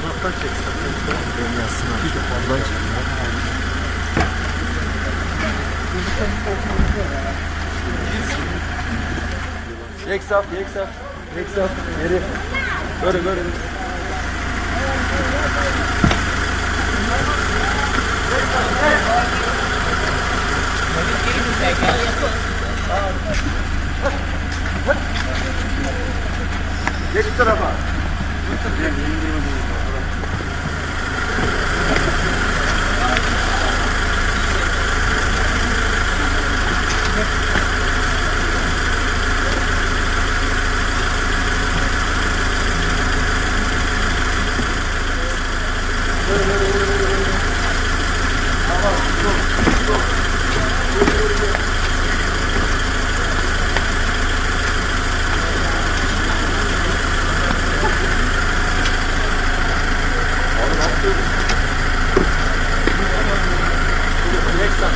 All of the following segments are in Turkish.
Uzaktan çek. Benim yazsın abi. Ondan çek. Yeksaf. Geri. Böyle. Geç bu tarafa.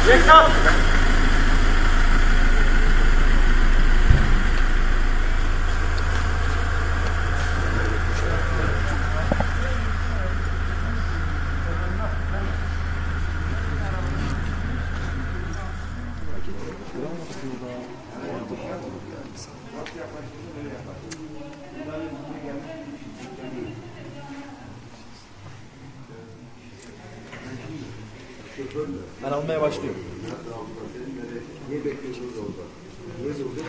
Yeksaf. Ben almaya başlıyorum. Niye bekliyorsunuz orada? Niye burada?